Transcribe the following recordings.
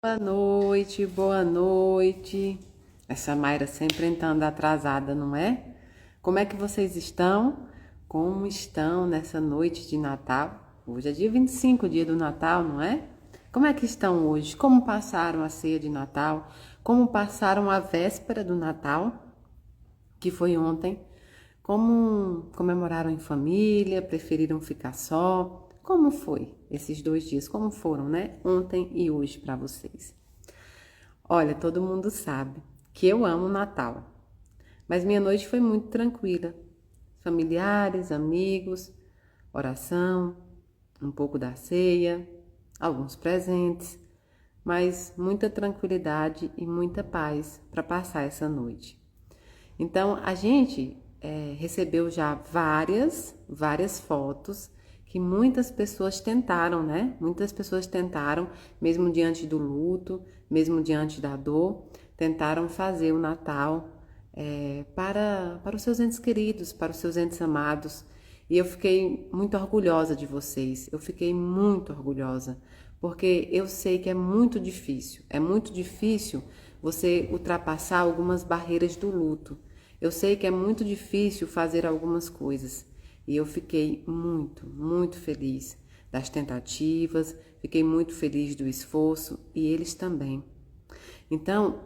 Boa noite, boa noite. Essa Mayra sempre entrando atrasada, não é? Como é que vocês estão? Como estão nessa noite de Natal? Hoje é dia 25, dia do Natal, não é? Como é que estão hoje? Como passaram a ceia de Natal? Como passaram a véspera do Natal, que foi ontem? Como comemoraram em família? Preferiram ficar só? Como foi esses 2 dias? Como foram, né? Ontem e hoje para vocês? Olha, todo mundo sabe que eu amo o Natal, mas minha noite foi muito tranquila. Familiares, amigos, oração, um pouco da ceia, alguns presentes, mas muita tranquilidade e muita paz para passar essa noite. Então, a gente recebeu já várias fotos que muitas pessoas tentaram, né? Muitas pessoas tentaram, mesmo diante do luto, mesmo diante da dor, tentaram fazer o Natal para os seus entes queridos, para os seus entes amados. E eu fiquei muito orgulhosa de vocês, eu fiquei muito orgulhosa, porque eu sei que é muito difícil você ultrapassar algumas barreiras do luto. Eu sei que é muito difícil fazer algumas coisas e eu fiquei muito feliz das tentativas, fiquei muito feliz do esforço e eles também. Então,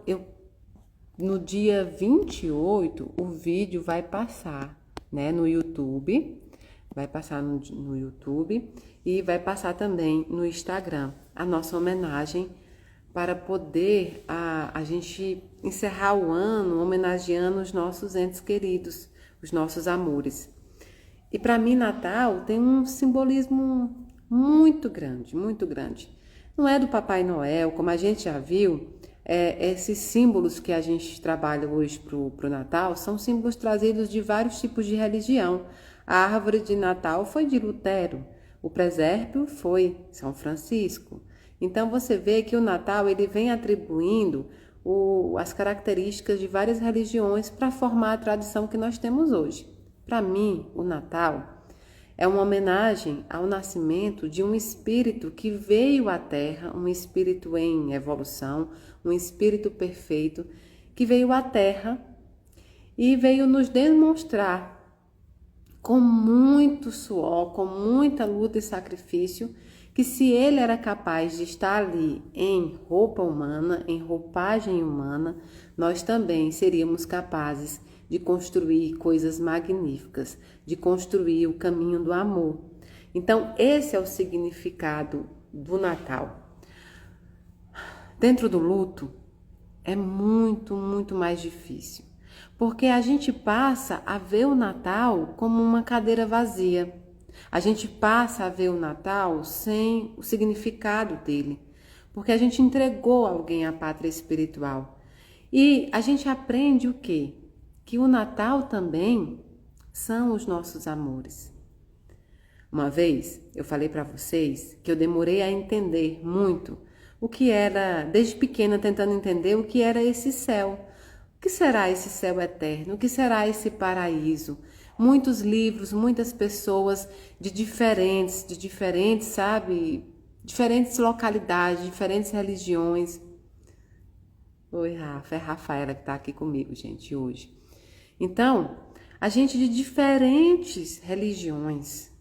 no dia 28, o vídeo vai passar, né, no YouTube, vai passar no YouTube e vai passar também no Instagram, a nossa homenagem para poder a gente encerrar o ano homenageando os nossos entes queridos, os nossos amores. E para mim, Natal tem um simbolismo muito grande, muito grande. Não é do Papai Noel, como a gente já viu, esses símbolos que a gente trabalha hoje para o Natal são símbolos trazidos de vários tipos de religião. A árvore de Natal foi de Lutero, o presépio foi São Francisco. Então você vê que o Natal ele vem atribuindo as características de várias religiões para formar a tradição que nós temos hoje. Para mim, o Natal é uma homenagem ao nascimento de um espírito que veio à Terra, um espírito em evolução, um espírito perfeito que veio à Terra e veio nos demonstrar com muito suor, com muita luta e sacrifício, que se ele era capaz de estar ali em roupa humana, em roupagem humana, nós também seríamos capazes de construir coisas magníficas, de construir o caminho do amor. Então, esse é o significado do Natal. Dentro do luto, é muito mais difícil, porque a gente passa a ver o Natal como uma cadeira vazia. A gente passa a ver o Natal sem o significado dele, porque a gente entregou alguém à pátria espiritual. E a gente aprende o quê? Que o Natal também são os nossos amores. Uma vez eu falei para vocês que eu demorei a entender muito o que era, desde pequena tentando entender o que era esse céu. O que será esse céu eterno? O que será esse paraíso? Muitos livros, muitas pessoas de diferentes, sabe? Diferentes localidades, diferentes religiões. Oi, Rafa, é a Rafaela que está aqui comigo, gente, hoje. Então, a gente de diferentes religiões,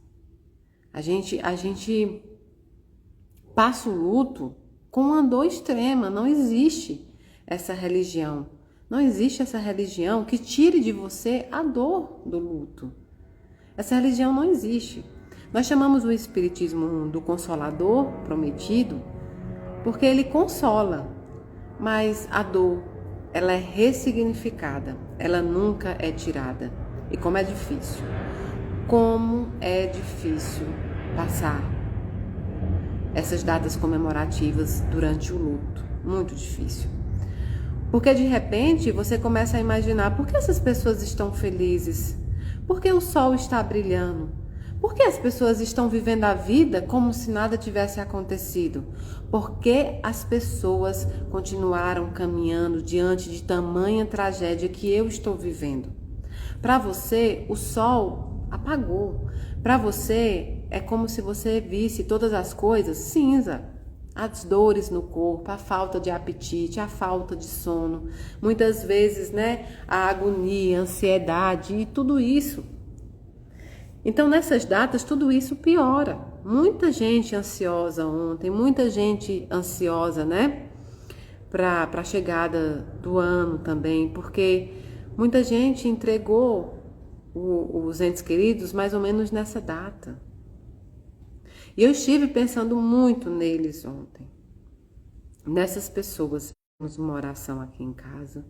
a gente passa o luto com uma dor extrema. Não existe essa religião. Não existe essa religião que tire de você a dor do luto. Essa religião não existe. Nós chamamos o Espiritismo do Consolador Prometido porque ele consola, mas a dor, ela é ressignificada, ela nunca é tirada. E como é difícil passar essas datas comemorativas durante o luto, muito difícil. Porque de repente você começa a imaginar por que essas pessoas estão felizes, por que o sol está brilhando, por que as pessoas estão vivendo a vida como se nada tivesse acontecido, por que as pessoas continuaram caminhando diante de tamanha tragédia que eu estou vivendo. Para você, o sol apagou. Para você, é como se você visse todas as coisas cinza. as dores no corpo, a falta de apetite, a falta de sono, muitas vezes, né, a agonia, a ansiedade e tudo isso. Então, nessas datas, tudo isso piora. Muita gente ansiosa ontem, muita gente ansiosa, né, para a chegada do ano também, porque muita gente entregou os entes queridos mais ou menos nessa data. E eu estive pensando muito neles ontem, nessas pessoas. Temos uma oração aqui em casa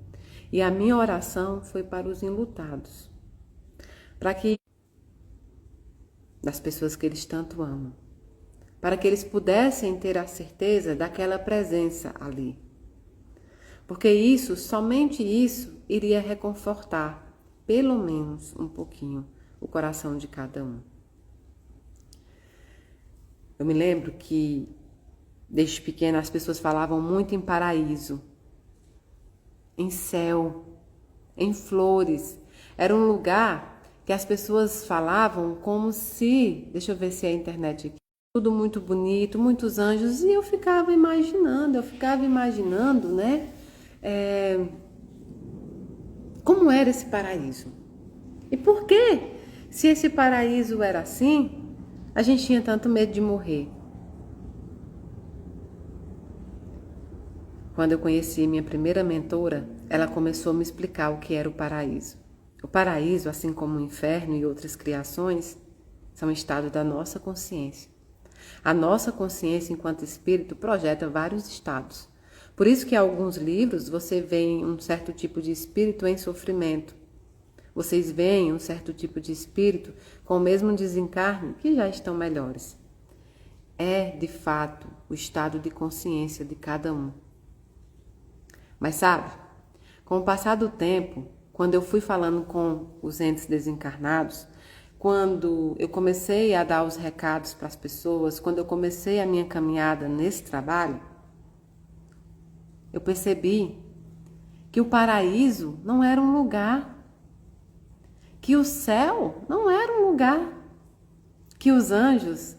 e a minha oração foi para os enlutados, para que das pessoas que eles tanto amam, para que eles pudessem ter a certeza daquela presença ali. Porque isso, somente isso, iria reconfortar, pelo menos um pouquinho, o coração de cada um. Eu me lembro que, desde pequena, as pessoas falavam muito em paraíso, em céu, em flores. Era um lugar que as pessoas falavam como se, deixa eu ver se é a internet aqui, tudo muito bonito, muitos anjos, e eu ficava imaginando, né, como era esse paraíso. E por que, se esse paraíso era assim, a gente tinha tanto medo de morrer? Quando eu conheci minha primeira mentora, ela começou a me explicar o que era o paraíso. O paraíso, assim como o inferno e outras criações, são estado da nossa consciência. A nossa consciência, enquanto espírito, projeta vários estados. Por isso que em alguns livros você vê um certo tipo de espírito em sofrimento. Vocês veem um certo tipo de espírito com o mesmo desencarne que já estão melhores. É, de fato, o estado de consciência de cada um. Mas sabe, com o passar do tempo, quando eu fui falando com os entes desencarnados, quando eu comecei a dar os recados para as pessoas, quando eu comecei a minha caminhada nesse trabalho, eu percebi que o paraíso não era um lugar, que o céu não era um lugar, que os anjos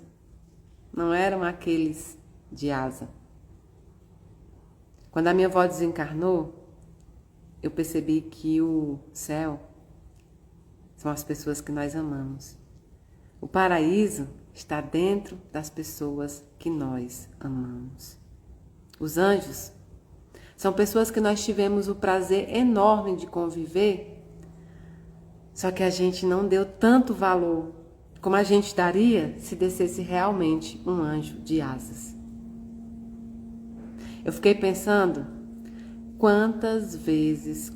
não eram aqueles de asa. Quando a minha avó desencarnou, eu percebi que o céu são as pessoas que nós amamos. O paraíso está dentro das pessoas que nós amamos. Os anjos são pessoas que nós tivemos o prazer enorme de conviver, só que a gente não deu tanto valor como a gente daria se descesse realmente um anjo de asas. Eu fiquei pensando quantas vezes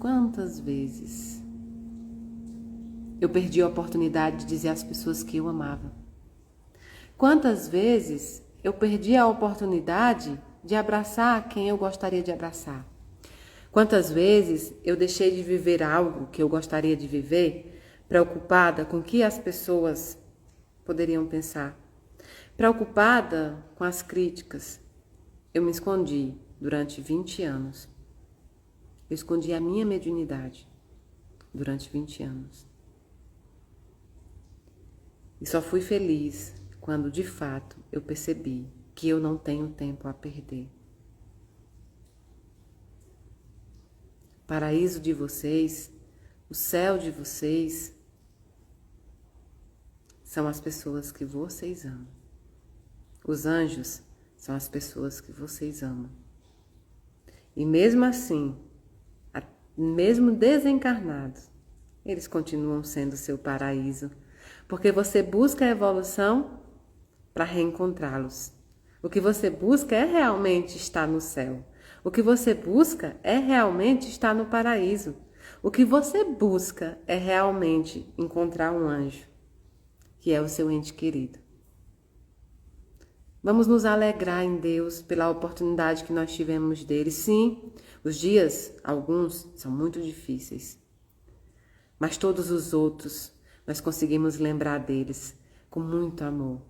eu perdi a oportunidade de dizer às pessoas que eu amava. Quantas vezes eu perdi a oportunidade de abraçar quem eu gostaria de abraçar. Quantas vezes eu deixei de viver algo que eu gostaria de viver, preocupada com o que as pessoas poderiam pensar, preocupada com as críticas. Eu me escondi durante 20 anos. Eu escondi a minha mediunidade durante 20 anos. E só fui feliz quando, de fato, eu percebi que eu não tenho tempo a perder. O paraíso de vocês, o céu de vocês, são as pessoas que vocês amam. Os anjos são as pessoas que vocês amam. E mesmo assim, mesmo desencarnados, eles continuam sendo seu paraíso, porque você busca a evolução para reencontrá-los. O que você busca é realmente estar no céu. O que você busca é realmente estar no paraíso. O que você busca é realmente encontrar um anjo, que é o seu ente querido. Vamos nos alegrar em Deus pela oportunidade que nós tivemos dele. Sim, os dias, alguns, são muito difíceis, mas todos os outros nós conseguimos lembrar deles com muito amor.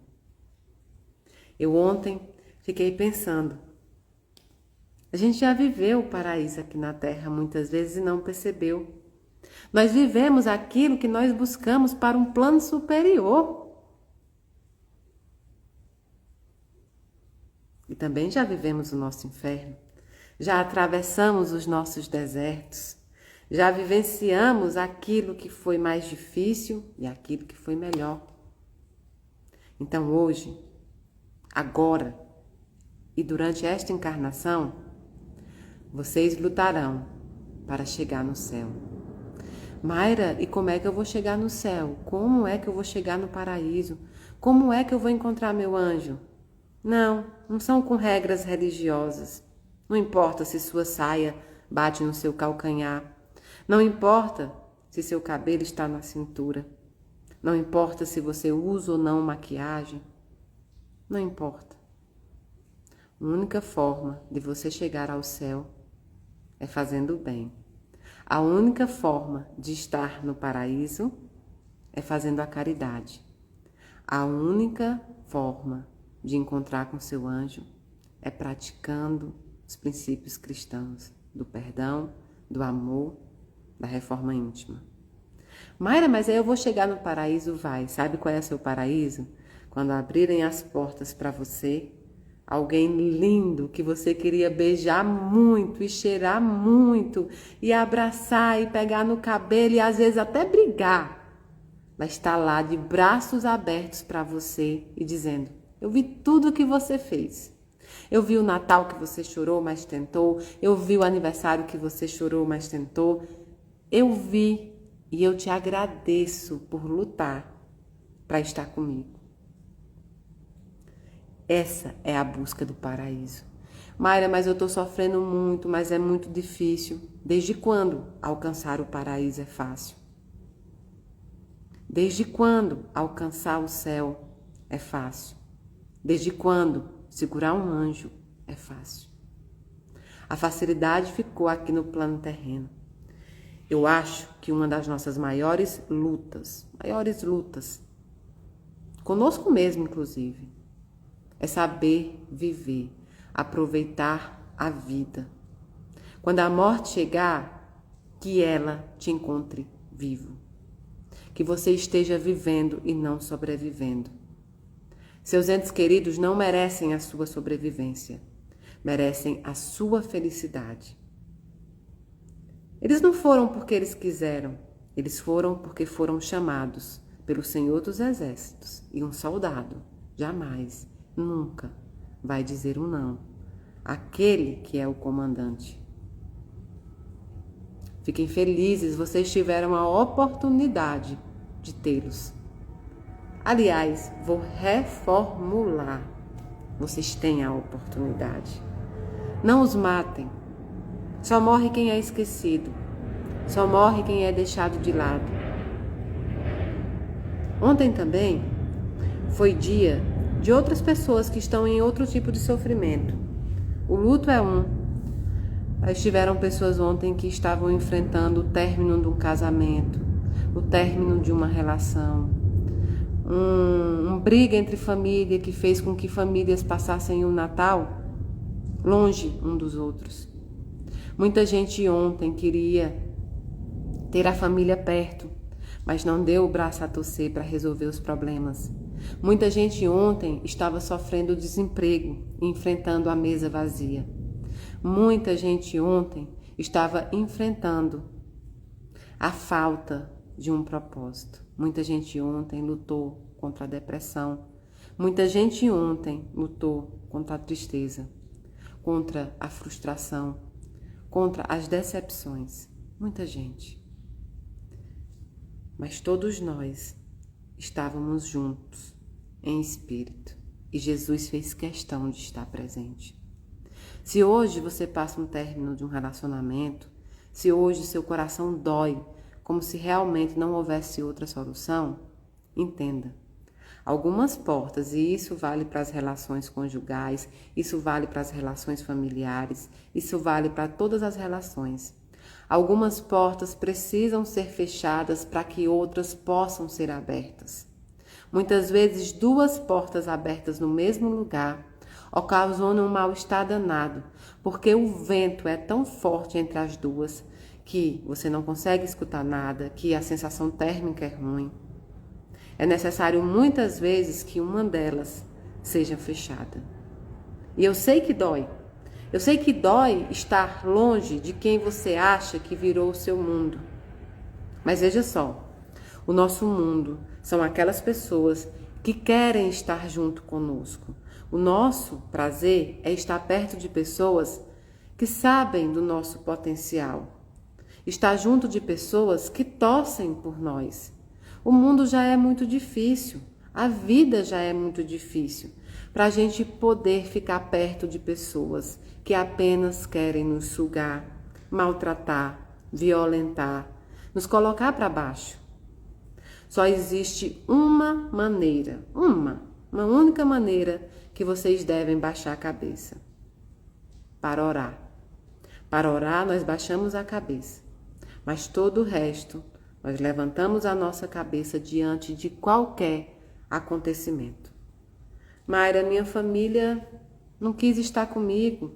Eu ontem fiquei pensando, a gente já viveu o paraíso aqui na Terra muitas vezes e não percebeu. Nós vivemos aquilo que nós buscamos para um plano superior. E também já vivemos o nosso inferno, já atravessamos os nossos desertos, já vivenciamos aquilo que foi mais difícil e aquilo que foi melhor. Então hoje, agora e durante esta encarnação, vocês lutarão para chegar no céu. Mayra, e como é que eu vou chegar no céu? Como é que eu vou chegar no paraíso? Como é que eu vou encontrar meu anjo? Não são com regras religiosas. Não importa se sua saia bate no seu calcanhar. Não importa se seu cabelo está na cintura. Não importa se você usa ou não maquiagem. Não importa. A única forma de você chegar ao céu é fazendo o bem. A única forma de estar no paraíso é fazendo a caridade. A única forma de encontrar com seu anjo é praticando os princípios cristãos do perdão, do amor, da reforma íntima. Mayra, mas aí eu vou chegar no paraíso, vai. Sabe qual é o seu paraíso? Quando abrirem as portas para você, alguém lindo que você queria beijar muito e cheirar muito e abraçar e pegar no cabelo e às vezes até brigar, vai estar lá de braços abertos para você e dizendo: eu vi tudo o que você fez. Eu vi o Natal que você chorou, mas tentou. Eu vi o aniversário que você chorou, mas tentou. Eu vi e eu te agradeço por lutar para estar comigo. Essa é a busca do paraíso. Mayra, mas eu estou sofrendo muito, mas é muito difícil. Desde quando alcançar o paraíso é fácil? Desde quando alcançar o céu é fácil? Desde quando segurar um anjo é fácil? A facilidade ficou aqui no plano terreno. Eu acho que uma das nossas maiores lutas, conosco mesmo inclusive, é saber viver, aproveitar a vida. Quando a morte chegar, que ela te encontre vivo. Que você esteja vivendo e não sobrevivendo. Seus entes queridos não merecem a sua sobrevivência, merecem a sua felicidade. Eles não foram porque eles quiseram, eles foram porque foram chamados pelo Senhor dos Exércitos. E um soldado jamais, nunca vai dizer um não àquele que é o comandante. Fiquem felizes, vocês tiveram a oportunidade de tê-los. Aliás, vou reformular. Vocês têm a oportunidade. Não os matem. Só morre quem é esquecido. Só morre quem é deixado de lado. Ontem também foi dia de outras pessoas que estão em outro tipo de sofrimento. O luto é um. Mas tiveram pessoas ontem que estavam enfrentando o término de um casamento, o término de uma relação, uma briga entre família que fez com que famílias passassem o Natal longe um dos outros. Muita gente ontem queria ter a família perto, mas não deu o braço a torcer para resolver os problemas. Muita gente ontem estava sofrendo desemprego e enfrentando a mesa vazia. Muita gente ontem estava enfrentando a falta de um propósito. Muita gente ontem lutou contra a depressão. Muita gente ontem lutou contra a tristeza, contra a frustração, contra as decepções. Muita gente. Mas todos nós estávamos juntos em espírito e Jesus fez questão de estar presente. Se hoje você passa um término de um relacionamento, se hoje seu coração dói, como se realmente não houvesse outra solução, entenda. Algumas portas, e isso vale para as relações conjugais, isso vale para as relações familiares, isso vale para todas as relações. Algumas portas precisam ser fechadas para que outras possam ser abertas. Muitas vezes, duas portas abertas no mesmo lugar ocasionam um mal-estar danado, porque o vento é tão forte entre as duas que você não consegue escutar nada, que a sensação térmica é ruim. É necessário muitas vezes que uma delas seja fechada. E eu sei que dói. Eu sei que dói estar longe de quem você acha que virou o seu mundo. Mas veja só, o nosso mundo são aquelas pessoas que querem estar junto conosco. O nosso prazer é estar perto de pessoas que sabem do nosso potencial. Estar junto de pessoas que torcem por nós. O mundo já é muito difícil, a vida já é muito difícil, para a gente poder ficar perto de pessoas que apenas querem nos sugar, maltratar, violentar, nos colocar para baixo. Só existe uma maneira, uma única maneira que vocês devem baixar a cabeça. Para orar. Para orar, nós baixamos a cabeça. Mas todo o resto, nós levantamos a nossa cabeça diante de qualquer acontecimento. Mayra, minha família não quis estar comigo.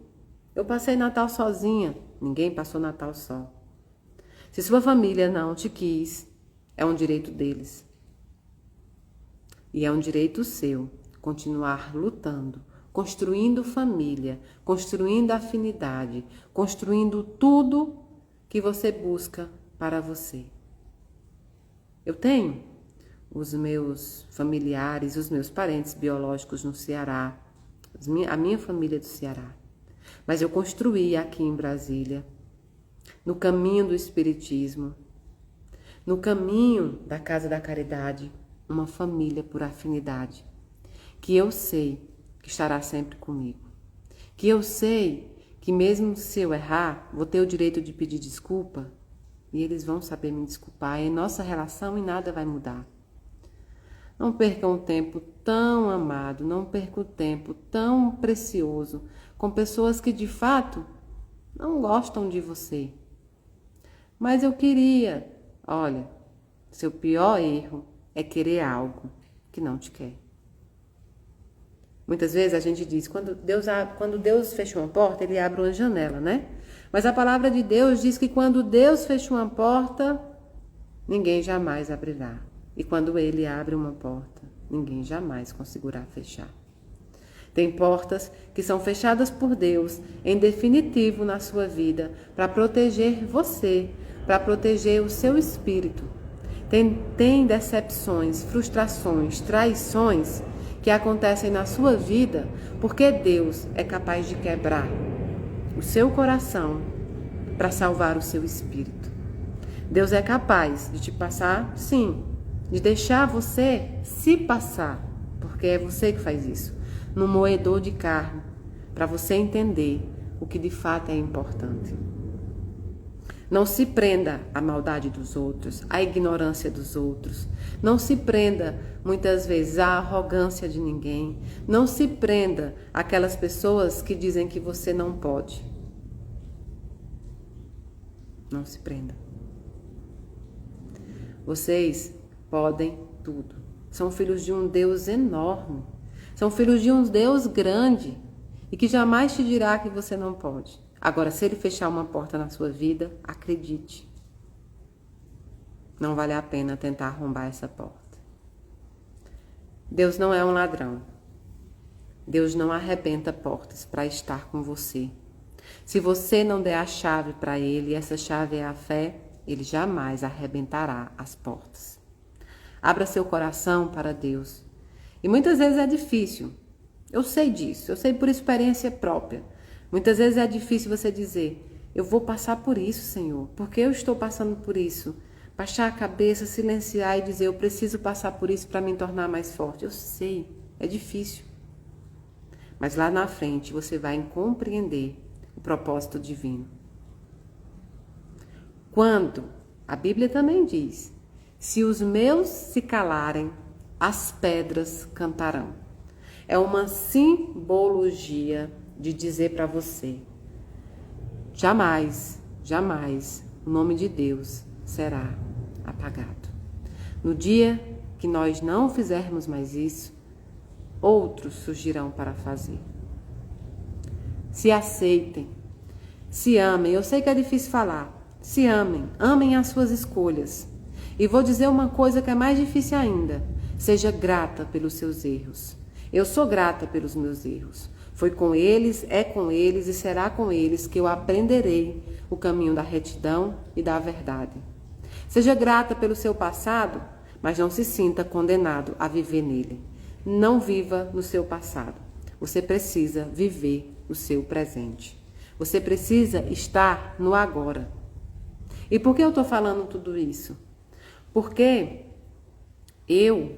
Eu passei Natal sozinha. Ninguém passou Natal só. Se sua família não te quis, é um direito deles. E é um direito seu continuar lutando, construindo família, construindo afinidade, construindo tudo que você busca para você. Eu tenho os meus familiares, os meus parentes biológicos no Ceará, a minha família do Ceará. Mas eu construí aqui em Brasília, no caminho do Espiritismo, no caminho da Casa da Caridade, uma família por afinidade, que eu sei que estará sempre comigo, que eu sei que mesmo se eu errar, vou ter o direito de pedir desculpa e eles vão saber me desculpar, e em nossa relação e nada vai mudar. Não perca um tempo tão amado, não perca um tempo tão precioso com pessoas que de fato não gostam de você. Mas eu queria, olha, seu pior erro é querer algo que não te quer. Muitas vezes a gente diz, quando Deus fecha uma porta, ele abre uma janela, né? Mas a palavra de Deus diz que quando Deus fecha uma porta, ninguém jamais abrirá. E quando ele abre uma porta, ninguém jamais conseguirá fechar. Tem portas que são fechadas por Deus, em definitivo na sua vida, para proteger você, para proteger o seu espírito. Tem decepções, frustrações, traições que acontecem na sua vida porque Deus é capaz de quebrar o seu coração para salvar o seu espírito. Deus é capaz de te passar, sim, de deixar você se passar, porque é você que faz isso, no moedor de carne, para você entender o que de fato é importante. Não se prenda à maldade dos outros, à ignorância dos outros. Não se prenda, muitas vezes, à arrogância de ninguém. Não se prenda àquelas pessoas que dizem que você não pode. Não se prenda. Vocês podem tudo. São filhos de um Deus enorme. São filhos de um Deus grande e que jamais te dirá que você não pode. Agora, se ele fechar uma porta na sua vida, acredite. Não vale a pena tentar arrombar essa porta. Deus não é um ladrão. Deus não arrebenta portas para estar com você. Se você não der a chave para ele, e essa chave é a fé, ele jamais arrebentará as portas. Abra seu coração para Deus. E muitas vezes é difícil. Eu sei disso, eu sei por experiência própria. Muitas vezes é difícil você dizer, eu vou passar por isso, Senhor. Porque eu estou passando por isso? Baixar a cabeça, silenciar e dizer, eu preciso passar por isso para me tornar mais forte. Eu sei, é difícil. Mas lá na frente você vai compreender o propósito divino. Quando, a Bíblia também diz, se os meus se calarem, as pedras cantarão. É uma simbologia de dizer para você, jamais, jamais o nome de Deus será apagado. No dia que nós não fizermos mais isso, outros surgirão para fazer. Se aceitem, se amem. Eu sei que é difícil falar. Se amem, amem as suas escolhas. E vou dizer uma coisa que é mais difícil ainda. Seja grata pelos seus erros. Eu sou grata pelos meus erros. Foi com eles, é com eles e será com eles que eu aprenderei o caminho da retidão e da verdade. Seja grata pelo seu passado, mas não se sinta condenado a viver nele. Não viva no seu passado. Você precisa viver o seu presente. Você precisa estar no agora. E por que eu estou falando tudo isso? Porque eu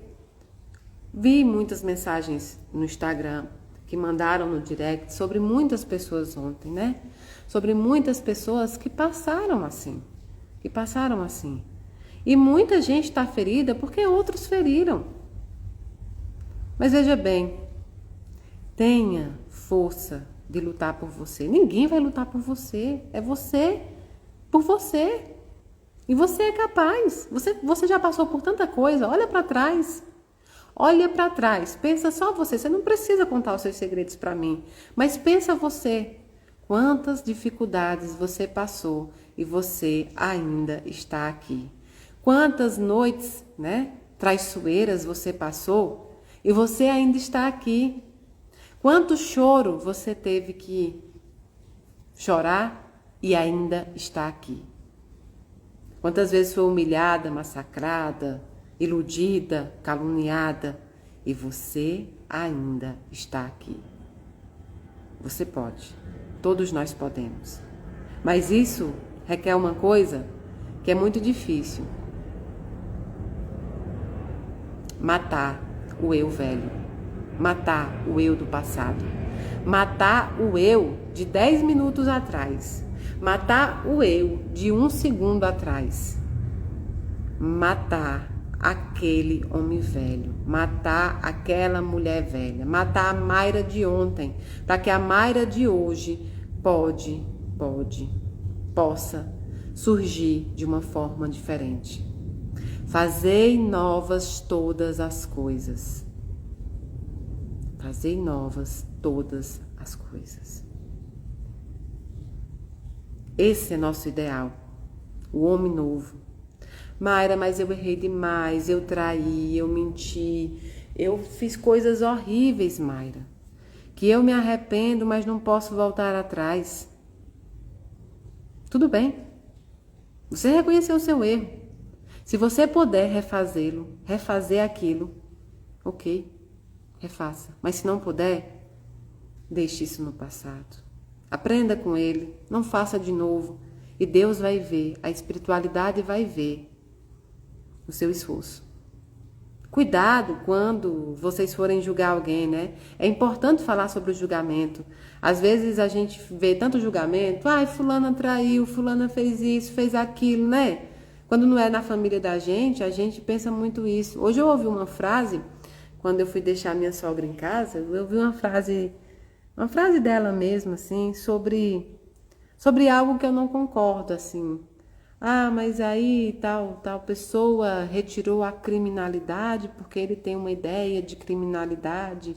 vi muitas mensagens no Instagram que mandaram no direct sobre muitas pessoas ontem, né? Sobre muitas pessoas que passaram assim. E muita gente está ferida porque outros feriram. Mas veja bem, tenha força de lutar por você. Ninguém vai lutar por você. É você por você. E você é capaz. Você já passou por tanta coisa. Olha para trás. Olha para trás. Pensa só você. Você não precisa contar os seus segredos para mim. Mas pensa você. Quantas dificuldades você passou e você ainda está aqui. Quantas noites, né, traiçoeiras você passou e você ainda está aqui. Quanto choro você teve que chorar e ainda está aqui. Quantas vezes foi humilhada, massacrada, iludida, caluniada e você ainda está aqui. Você pode. Todos nós podemos. Mas isso requer uma coisa que é muito difícil. Matar o eu velho. Matar o eu do passado. Matar o eu de 10 minutos atrás. Matar o eu de 1 segundo atrás. Matar aquele homem velho. Matar aquela mulher velha. Matar a Mayra de ontem. Para que a Mayra de hoje possa surgir de uma forma diferente. Fazei novas todas as coisas. Fazei novas todas as coisas. Esse é nosso ideal. O homem novo. Mayra, mas eu errei demais. Eu traí, eu menti. Eu fiz coisas horríveis, Mayra. Que eu me arrependo, mas não posso voltar atrás. Tudo bem. Você reconheceu o seu erro. Se você puder refazê-lo, refazer aquilo, ok, refaça. Mas se não puder, deixe isso no passado. Aprenda com ele, não faça de novo. E Deus vai ver, a espiritualidade vai ver o seu esforço. Cuidado quando vocês forem julgar alguém, né? É importante falar sobre o julgamento. Às vezes a gente vê tanto julgamento, ai, fulana traiu, fulana fez isso, fez aquilo, né? Quando não é na família da gente, a gente pensa muito isso. Hoje eu ouvi uma frase, quando eu fui deixar minha sogra em casa, eu ouvi uma frase dela mesmo, assim, sobre algo que eu não concordo, assim. Ah, mas aí tal pessoa retirou a criminalidade porque ele tem uma ideia de criminalidade,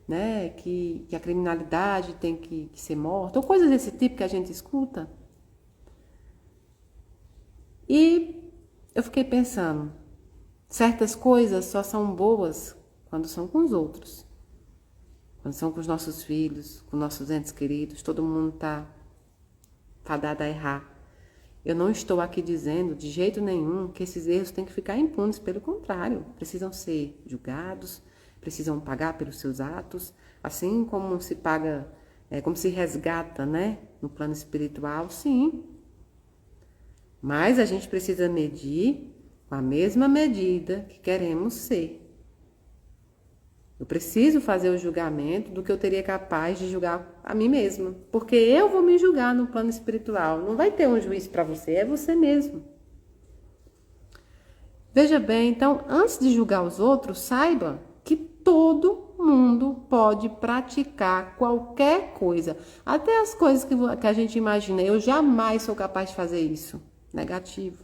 né? Que a criminalidade tem que ser morta, ou coisas desse tipo que a gente escuta. E eu fiquei pensando, certas coisas só são boas quando são com os outros. Quando são com os nossos filhos, com nossos entes queridos, todo mundo tá fadado a errar. Eu não estou aqui dizendo de jeito nenhum que esses erros têm que ficar impunes, pelo contrário, precisam ser julgados, precisam pagar pelos seus atos, assim como se paga, como se resgata, né, no plano espiritual, sim. Mas a gente precisa medir com a mesma medida que queremos ser. Eu preciso fazer o julgamento do que eu teria capaz de julgar a mim mesma. Porque eu vou me julgar no plano espiritual. Não vai ter um juiz para você, é você mesmo. Veja bem, então, antes de julgar os outros, saiba que todo mundo pode praticar qualquer coisa. Até as coisas que a gente imagina. Eu jamais sou capaz de fazer isso. Negativo.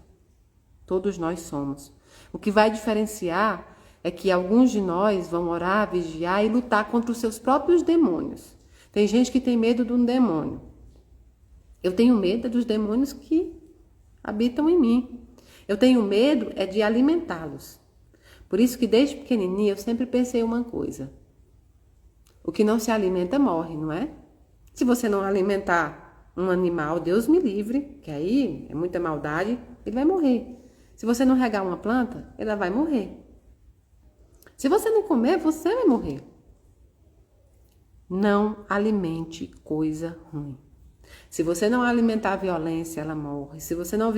Todos nós somos. O que vai diferenciar é que alguns de nós vão orar, vigiar e lutar contra os seus próprios demônios. Tem gente que tem medo de um demônio. Eu tenho medo dos demônios que habitam em mim. Eu tenho medo de alimentá-los. Por isso que desde pequenininha eu sempre pensei uma coisa. O que não se alimenta morre, não é? Se você não alimentar um animal, Deus me livre, que aí é muita maldade, ele vai morrer. Se você não regar uma planta, ela vai morrer. Se você não comer, você vai morrer. Não alimente coisa ruim. Se você não alimentar a violência, ela morre. Se você não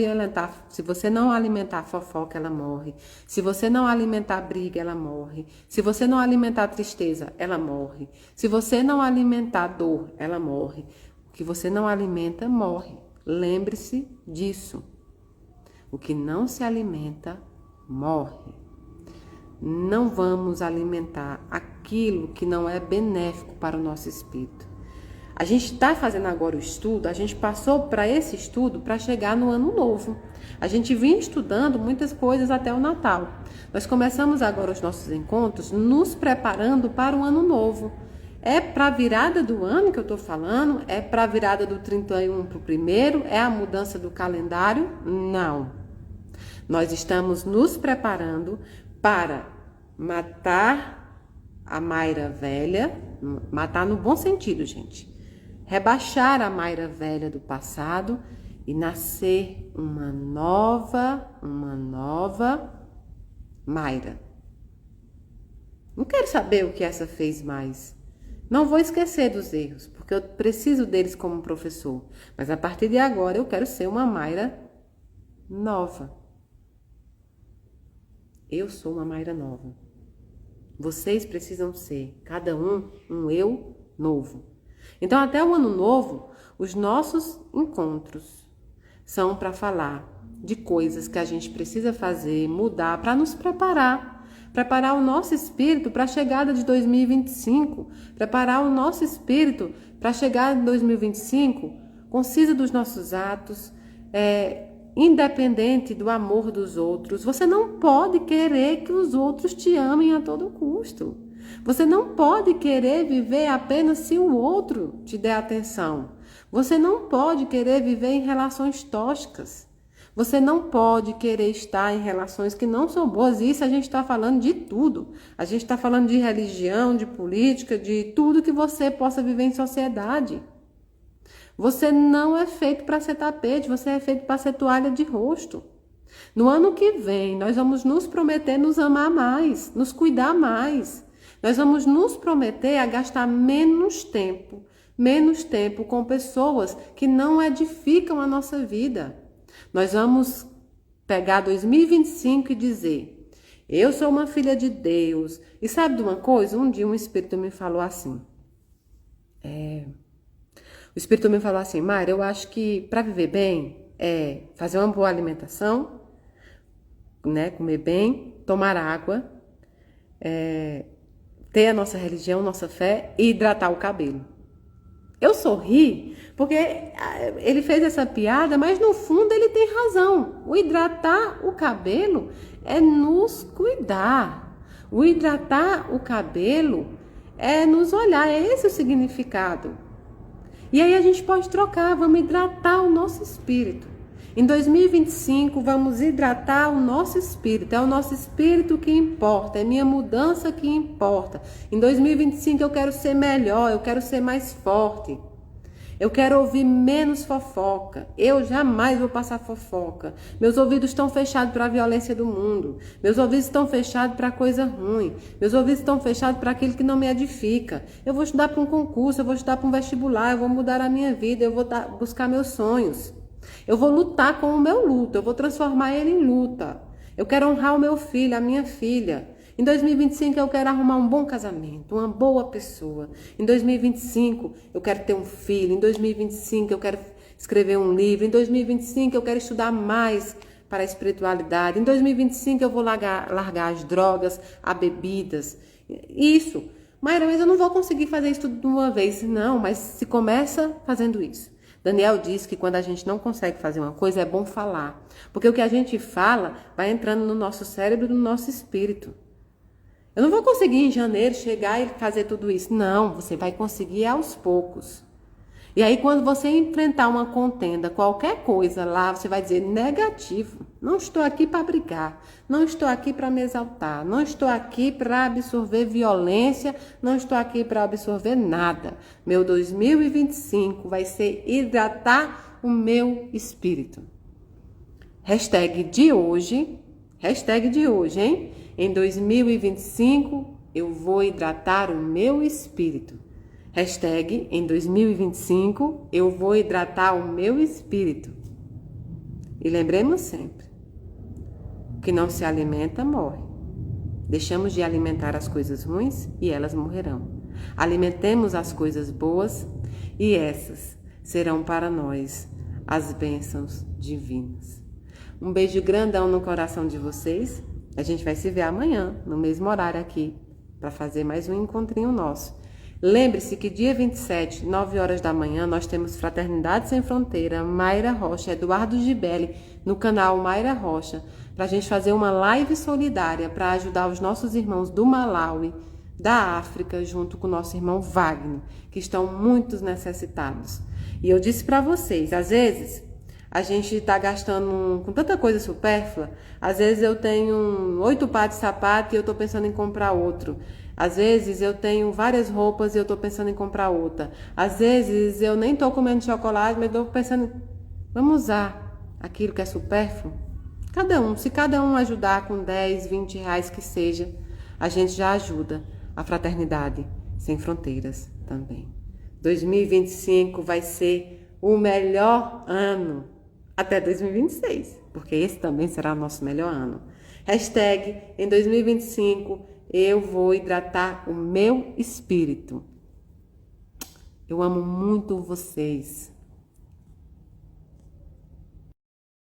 alimentar a fofoca, ela morre. Se você não alimentar a briga, ela morre. Se você não alimentar a tristeza, ela morre. Se você não alimentar a dor, ela morre. O que você não alimenta, morre. Lembre-se disso. O que não se alimenta, morre. Não vamos alimentar aquilo que não é benéfico para o nosso espírito. A gente está fazendo agora o estudo, a gente passou para esse estudo para chegar no ano novo. A gente vinha estudando muitas coisas até o Natal. Nós começamos agora os nossos encontros nos preparando para o ano novo. É para a virada do ano que eu estou falando? É para a virada do 31 para o 1º? É a mudança do calendário? Não. Nós estamos nos preparando para matar a Mayra velha, matar no bom sentido, gente. Rebaixar a Mayra velha do passado e nascer uma nova Mayra. Não quero saber o que essa fez mais. Não vou esquecer dos erros, porque eu preciso deles como professor. Mas a partir de agora eu quero ser uma Mayra nova. Eu sou uma Mayra nova. Vocês precisam ser, cada um eu novo. Então, até o ano novo, os nossos encontros são para falar de coisas que a gente precisa fazer, mudar, para nos preparar. Preparar o nosso espírito para a chegada de 2025. Preparar o nosso espírito para a chegada de 2025, consciência dos nossos atos, independente do amor dos outros. Você não pode querer que os outros te amem a todo custo. Você não pode querer viver apenas se o outro te der atenção. Você não pode querer viver em relações tóxicas. Você não pode querer estar em relações que não são boas. Isso a gente está falando de tudo. A gente está falando de religião, de política, de tudo que você possa viver em sociedade. Você não é feito para ser tapete, você é feito para ser toalha de rosto. No ano que vem, nós vamos nos prometer nos amar mais, nos cuidar mais. Nós vamos nos prometer a gastar menos tempo com pessoas que não edificam a nossa vida. Nós vamos pegar 2025 e dizer, eu sou uma filha de Deus. E sabe de uma coisa? Um dia um espírito me falou assim, o espírito me falou assim, Mayra, eu acho que para viver bem é fazer uma boa alimentação, né, comer bem, tomar água, ter a nossa religião, nossa fé e hidratar o cabelo. Eu sorri porque ele fez essa piada, mas no fundo ele tem razão. O hidratar o cabelo é nos cuidar. O hidratar o cabelo é nos olhar, é esse o significado. E aí a gente pode trocar, vamos hidratar o nosso espírito. Em 2025, vamos hidratar o nosso espírito. É o nosso espírito que importa, é minha mudança que importa. Em 2025, eu quero ser melhor, eu quero ser mais forte. Eu quero ouvir menos fofoca. Eu jamais vou passar fofoca. Meus ouvidos estão fechados para a violência do mundo. Meus ouvidos estão fechados para coisa ruim. Meus ouvidos estão fechados para aquilo que não me edifica. Eu vou estudar para um concurso, eu vou estudar para um vestibular, eu vou mudar a minha vida, eu vou buscar meus sonhos. Eu vou lutar com o meu luto, eu vou transformar ele em luta. Eu quero honrar o meu filho, a minha filha. Em 2025 eu quero arrumar um bom casamento, uma boa pessoa. Em 2025 eu quero ter um filho. Em 2025 eu quero escrever um livro. Em 2025 eu quero estudar mais para a espiritualidade. Em 2025 eu vou largar as drogas, as bebidas. Isso. Mayra, mas eu não vou conseguir fazer isso tudo de uma vez. Não, mas se começa fazendo isso. Daniel diz que quando a gente não consegue fazer uma coisa, é bom falar. Porque o que a gente fala vai entrando no nosso cérebro e no nosso espírito. Eu não vou conseguir em janeiro chegar e fazer tudo isso. Não, você vai conseguir aos poucos. E aí quando você enfrentar uma contenda, qualquer coisa lá, você vai dizer negativo. Não estou aqui para brigar, não estou aqui para me exaltar, não estou aqui para absorver violência, não estou aqui para absorver nada. Meu 2025 vai ser hidratar o meu espírito. Hashtag de hoje, hein? Em 2025 eu vou hidratar o meu espírito. Hashtag em 2025 eu vou hidratar o meu espírito. E lembremos sempre, o que não se alimenta morre. Deixamos de alimentar as coisas ruins e elas morrerão. Alimentemos as coisas boas e essas serão para nós as bênçãos divinas. Um beijo grandão no coração de vocês. A gente vai se ver amanhã, no mesmo horário aqui, para fazer mais um encontrinho nosso. Lembre-se que dia 27, 9 horas da manhã, nós temos Fraternidade Sem Fronteira, Mayra Rocha, Eduardo Gibelli, no canal Mayra Rocha, para a gente fazer uma live solidária para ajudar os nossos irmãos do Malawi, da África, junto com o nosso irmão Wagner, que estão muito necessitados. E eu disse para vocês, às vezes a gente está gastando com tanta coisa supérflua, às vezes eu tenho 8 pares de sapato e eu estou pensando em comprar outro. Às vezes eu tenho várias roupas e eu estou pensando em comprar outra. Às vezes eu nem estou comendo chocolate, mas estou pensando, vamos usar aquilo que é supérfluo? Se cada um ajudar com 10, 20 reais que seja, a gente já ajuda a Fraternidade Sem Fronteiras também. 2025 vai ser o melhor ano até 2026, porque esse também será o nosso melhor ano. Hashtag em 2025 eu vou hidratar o meu espírito. Eu amo muito vocês.